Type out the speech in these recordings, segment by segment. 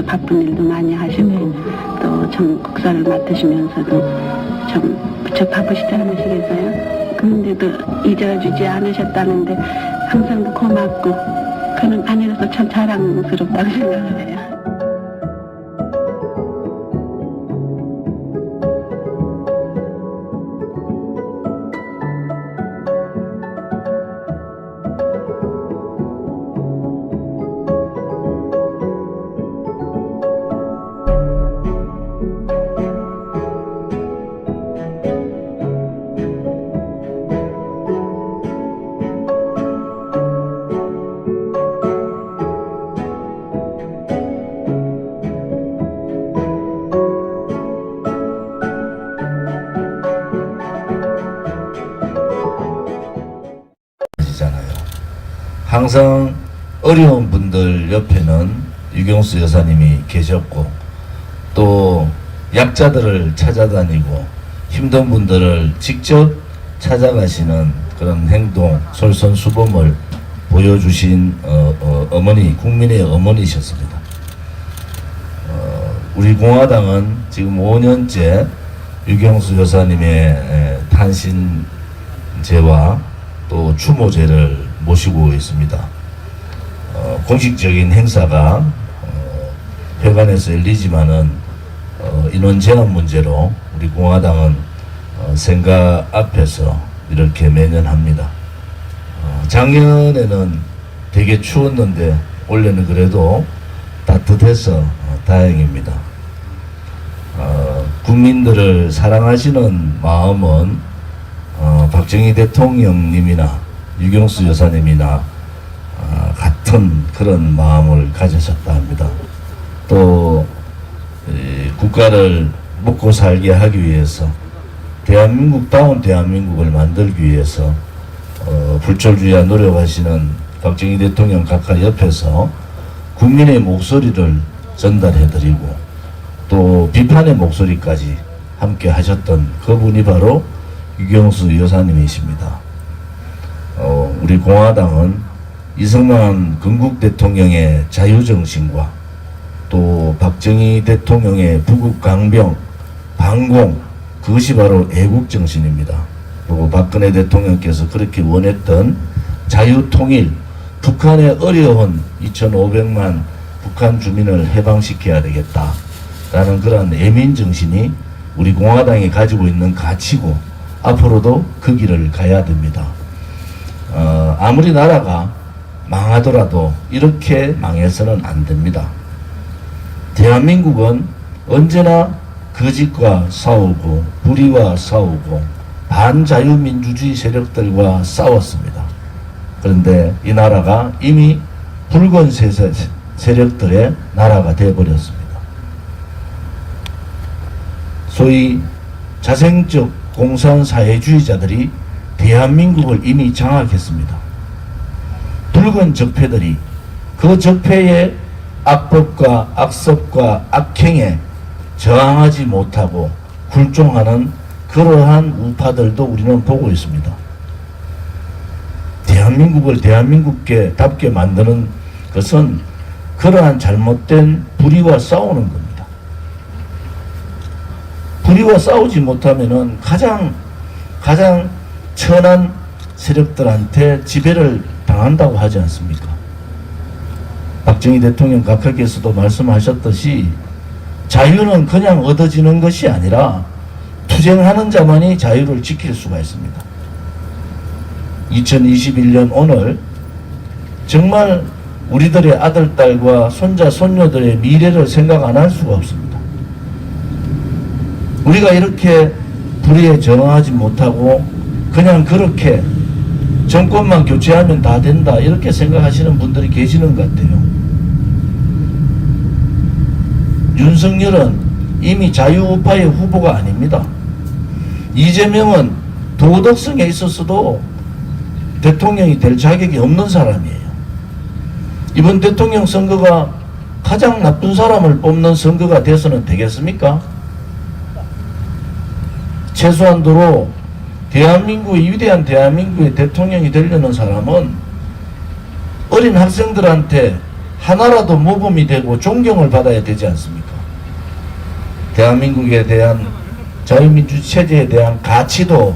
바쁜 일도 많이 하시고 또 참 국사를 맡으시면서도 참 무척 바쁘시지 않으시겠어요? 그런데도 잊어주지 않으셨다는데 항상 고맙고 그는 아내로서 참 자랑스럽다고 생각을 해요. 항상 어려운 분들 옆에는 유경수 여사님이 계셨고 또 약자들을 찾아다니고 힘든 분들을 직접 찾아가시는 그런 행동, 솔선수범을 보여주신 어머니, 국민의 어머니셨습니다. 우리 공화당은 지금 5년째 유경수 여사님의 탄신제와 또 추모제를 모시고 있습니다. 공식적인 행사가 회관에서 열리지만은 인원 제한 문제로 우리 공화당은 생가 앞에서 이렇게 매년 합니다. 작년에는 되게 추웠는데 올해는 그래도 따뜻해서 다행입니다. 국민들을 사랑하시는 마음은 박정희 대통령님이나 유경수 여사님이나 같은 그런 마음을 가지셨다 합니다. 또 국가를 먹고 살게 하기 위해서 대한민국다운 대한민국을 만들기 위해서 불철주야 노력하시는 박정희 대통령 각하 옆에서 국민의 목소리를 전달해드리고 또 비판의 목소리까지 함께 하셨던 그분이 바로 유경수 여사님이십니다. 우리 공화당은 이승만 건국 대통령의 자유정신과 또 박정희 대통령의 부국강병, 반공, 그것이 바로 애국정신입니다. 그리고 박근혜 대통령께서 그렇게 원했던 자유통일, 북한의 어려운 2,500만 북한 주민을 해방시켜야 되겠다라는 그런 애민정신이 우리 공화당이 가지고 있는 가치고 앞으로도 그 길을 가야 됩니다. 아무리 나라가 망하더라도 이렇게 망해서는 안 됩니다. 대한민국은 언제나 거짓과 싸우고 불의와 싸우고 반자유민주주의 세력들과 싸웠습니다. 그런데 이 나라가 이미 붉은 세력들의 나라가 되어버렸습니다. 소위 자생적 공산사회주의자들이 대한민국을 이미 장악했습니다. 붉은 적폐들이 그 적폐의 악법과 악습과 악행에 저항하지 못하고 굴종하는 그러한 우파들도 우리는 보고 있습니다. 대한민국을 대한민국답게 만드는 것은 그러한 잘못된 불의와 싸우는 겁니다. 불의와 싸우지 못하면은 가장 천한 세력들한테 지배를 당한다고 하지 않습니까? 박정희 대통령 각하께서도 말씀하셨듯이 자유는 그냥 얻어지는 것이 아니라 투쟁하는 자만이 자유를 지킬 수가 있습니다. 2021년 오늘 정말 우리들의 아들, 딸과 손자, 손녀들의 미래를 생각 안 할 수가 없습니다. 우리가 이렇게 불의에 저항하지 못하고 그냥 그렇게 정권만 교체하면 다 된다 이렇게 생각하시는 분들이 계시는 것 같아요. 윤석열은 이미 자유우파의 후보가 아닙니다. 이재명은 도덕성에 있어서도 대통령이 될 자격이 없는 사람이에요. 이번 대통령 선거가 가장 나쁜 사람을 뽑는 선거가 돼서는 되겠습니까? 최소한도로 대한민국의 위대한 대한민국의 대통령이 되려는 사람은 어린 학생들한테 하나라도 모범이 되고 존경을 받아야 되지 않습니까? 대한민국에 대한 자유민주 체제에 대한 가치도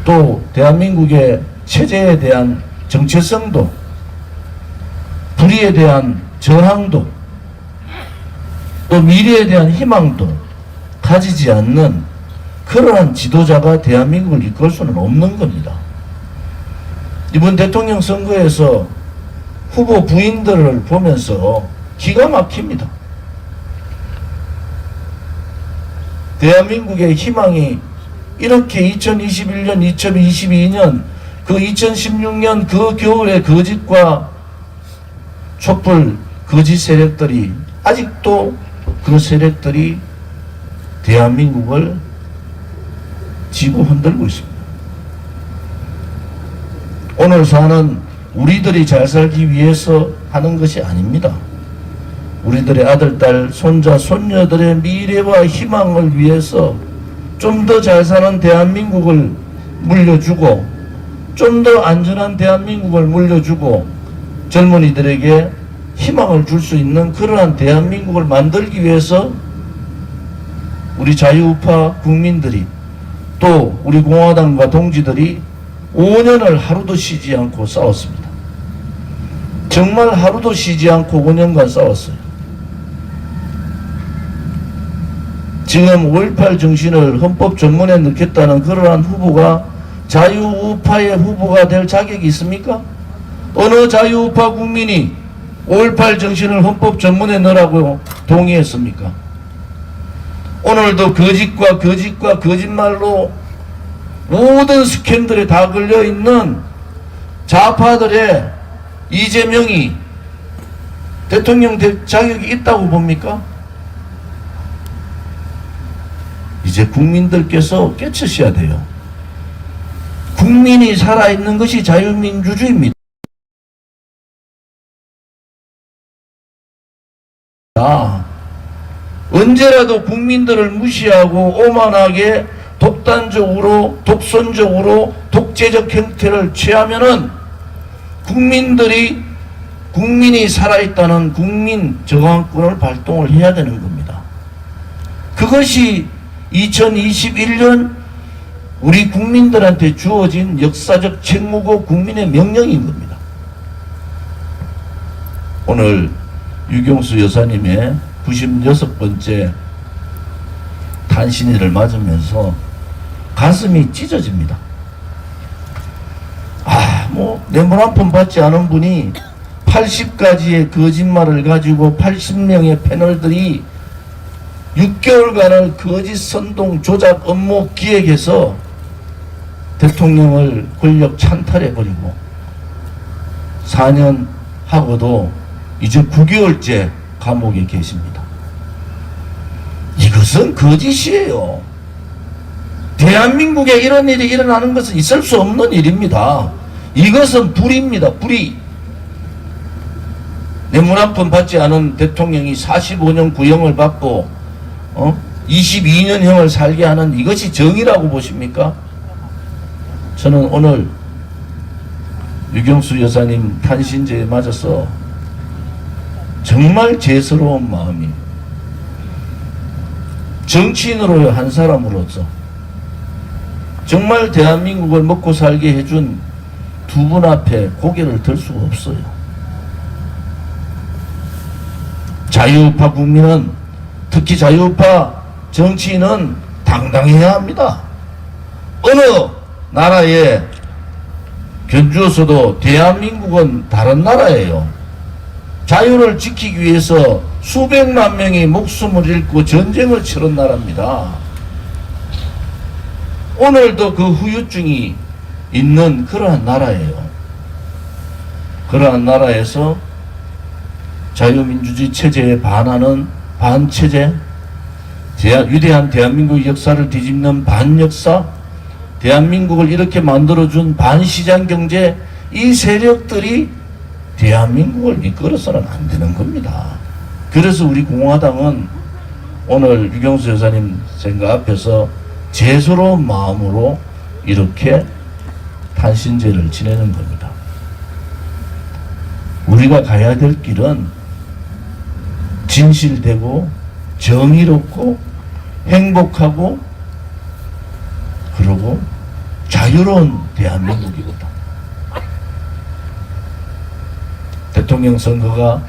또 대한민국의 체제에 대한 정체성도 불의에 대한 저항도 또 미래에 대한 희망도 가지지 않는 그러한 지도자가 대한민국을 이끌 수는 없는 겁니다. 이번 대통령 선거에서 후보 부인들을 보면서 기가 막힙니다. 대한민국의 희망이 이렇게 2021년, 2022년, 그 2016년 그 겨울의 거짓과 촛불 거짓 세력들이 아직도 그 세력들이 대한민국을 지고 흔들고 있습니다. 오늘 사는 우리들이 잘 살기 위해서 하는 것이 아닙니다. 우리들의 아들, 딸, 손자, 손녀들의 미래와 희망을 위해서 좀 더 잘 사는 대한민국을 물려주고 좀 더 안전한 대한민국을 물려주고 젊은이들에게 희망을 줄 수 있는 그러한 대한민국을 만들기 위해서 우리 자유우파 국민들이 또 우리 공화당과 동지들이 5년을 하루도 쉬지 않고 싸웠습니다. 정말 하루도 쉬지 않고 5년간 싸웠어요. 지금 5.18 정신을 헌법 전문에 넣겠다는 그러한 후보가 자유우파의 후보가 될 자격이 있습니까? 어느 자유우파 국민이 5.18 정신을 헌법 전문에 넣으라고 동의했습니까? 오늘도 거짓과 거짓말로 모든 스캔들에 다 걸려있는 좌파들의 이재명이 대통령 될 자격이 있다고 봅니까? 이제 국민들께서 깨치셔야 돼요. 국민이 살아있는 것이 자유민주주의입니다. 언제라도 국민들을 무시하고 오만하게 독단적으로 독선적으로 독재적 형태를 취하면은 국민이 살아있다는 국민 저항권을 발동을 해야 되는 겁니다. 그것이 2021년 우리 국민들한테 주어진 역사적 책무고 국민의 명령인 겁니다. 오늘 유경수 여사님의 96번째 탄신일을 맞으면서 가슴이 찢어집니다. 뇌물 한 푼 받지 않은 분이 80가지의 거짓말을 가지고 80명의 패널들이 6개월간을 거짓 선동 조작 업무 기획해서 대통령을 권력 찬탈해버리고 4년 하고도 이제 9개월째 감옥에 계십니다. 이것은 거짓이에요. 대한민국에 이런 일이 일어나는 것은 있을 수 없는 일입니다. 이것은 불의입니다. 불의. 뇌물 한 푼 받지 않은 대통령이 45년 구형을 받고 22년형을 살게 하는 이것이 정의라고 보십니까? 저는 오늘 유경수 여사님 탄신제에 맞아서 정말 죄스러운 마음이, 정치인으로 한 사람으로서 정말 대한민국을 먹고 살게 해준 두 분 앞에 고개를 들 수가 없어요. 자유우파 국민은, 특히 자유우파 정치인은 당당해야 합니다. 어느 나라에 견주어서도 대한민국은 다른 나라예요. 자유를 지키기 위해서 수백만 명이 목숨을 잃고 전쟁을 치른 나라입니다. 오늘도 그 후유증이 있는 그러한 나라예요. 그러한 나라에서 자유민주주의 체제에 반하는 반체제, 위대한 대한민국 역사를 뒤집는 반역사, 대한민국을 이렇게 만들어준 반시장 경제, 이 세력들이 대한민국을 이끌어서는 안 되는 겁니다. 그래서 우리 공화당은 오늘 유경수 여사님 생각 앞에서 죄스러운 마음으로 이렇게 탄신제를 지내는 겁니다. 우리가 가야 될 길은 진실되고 정의롭고 행복하고 그리고 자유로운 대한민국이거든. 대통령 선거가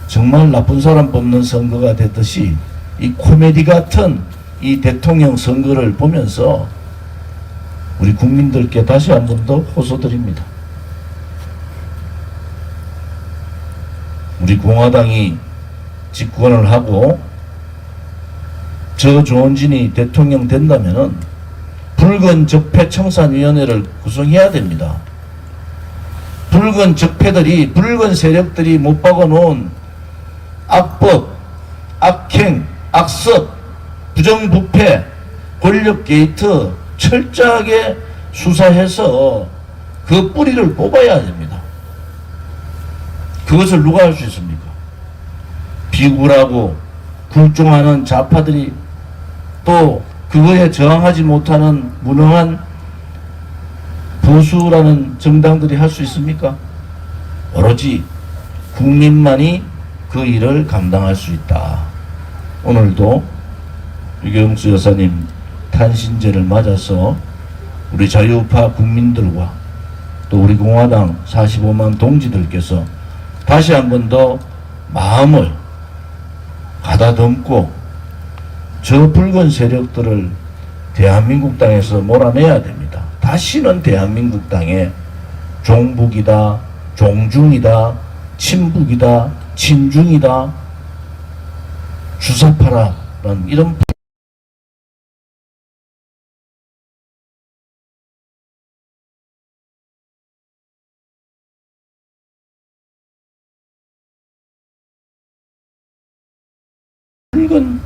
정말 나쁜 사람 뽑는 선거가 됐듯이 이 코미디 같은 이 대통령 선거를 보면서 우리 국민들께 다시 한 번 더 호소드립니다. 우리 공화당이 집권을 하고 저 조원진이 대통령 된다면은 붉은 적폐 청산위원회를 구성해야 됩니다. 붉은 적폐들이, 붉은 세력들이 못 박아놓은 악법, 악행, 악습, 부정부패, 권력 게이트 철저하게 수사해서 그 뿌리를 뽑아야 됩니다. 그것을 누가 할 수 있습니까? 비굴하고 굴종하는 좌파들이 또 그거에 저항하지 못하는 무능한 보수라는 정당들이 할 수 있습니까? 오로지 국민만이 그 일을 감당할 수 있다. 오늘도 유경수 여사님 탄신제를 맞아서 우리 자유우파 국민들과 또 우리 공화당 45만 동지들께서 다시 한 번 더 마음을 가다듬고 저 붉은 세력들을 대한민국 땅에서 몰아내야 됩니다. 다시는 대한민국 땅에 종북이다, 종중이다, 친북이다, 친중이다, 주사파라는 이런 붉은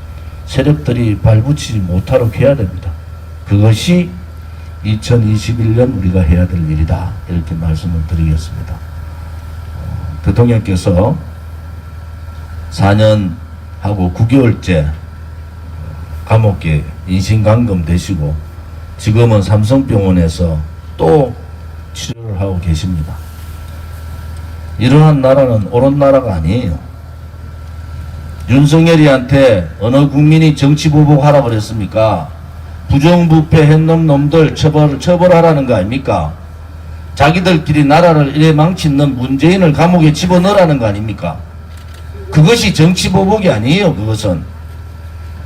세력들이 발붙이지 못하도록 해야 됩니다. 그것이 2021년 우리가 해야 될 일이다. 이렇게 말씀을 드리겠습니다. 대통령께서 4년하고 9개월째 감옥에 인신감금 되시고 지금은 삼성병원에서 또 치료를 하고 계십니다. 이러한 나라는 옳은 나라가 아니에요. 윤석열이한테 어느 국민이 정치보복하라 그랬습니까? 부정부패 했는 놈들 처벌하라는 거 아닙니까? 자기들끼리 나라를 이래 망치는 문재인을 감옥에 집어넣으라는 거 아닙니까? 그것이 정치보복이 아니에요. 그것은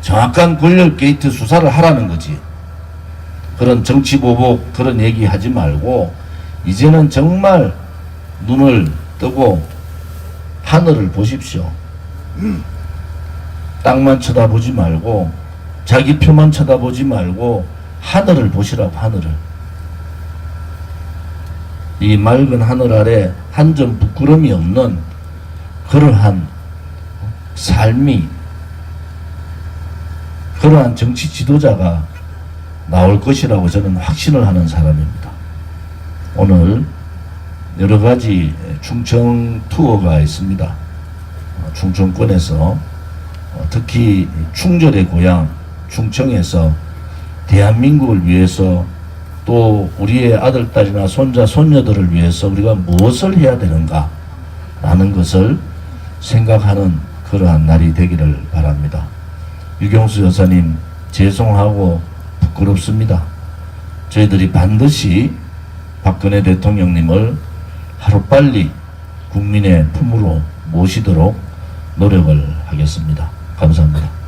정확한 권력 게이트 수사를 하라는 거지. 그런 정치보복 그런 얘기 하지 말고 이제는 정말 눈을 뜨고 하늘을 보십시오. 땅만 쳐다보지 말고 자기 표만 쳐다보지 말고 하늘을 보시라고. 하늘을. 이 맑은 하늘 아래 한 점 부끄럼이 없는 그러한 삶이, 그러한 정치 지도자가 나올 것이라고 저는 확신을 하는 사람입니다. 오늘 여러 가지 충청 투어가 있습니다. 충청권에서 특히 충절의 고향 충청에서 대한민국을 위해서 또 우리의 아들, 딸이나 손자, 손녀들을 위해서 우리가 무엇을 해야 되는가 라는 것을 생각하는 그러한 날이 되기를 바랍니다. 유경수 여사님 죄송하고 부끄럽습니다. 저희들이 반드시 박근혜 대통령님을 하루빨리 국민의 품으로 모시도록 노력을 하겠습니다. 감사합니다.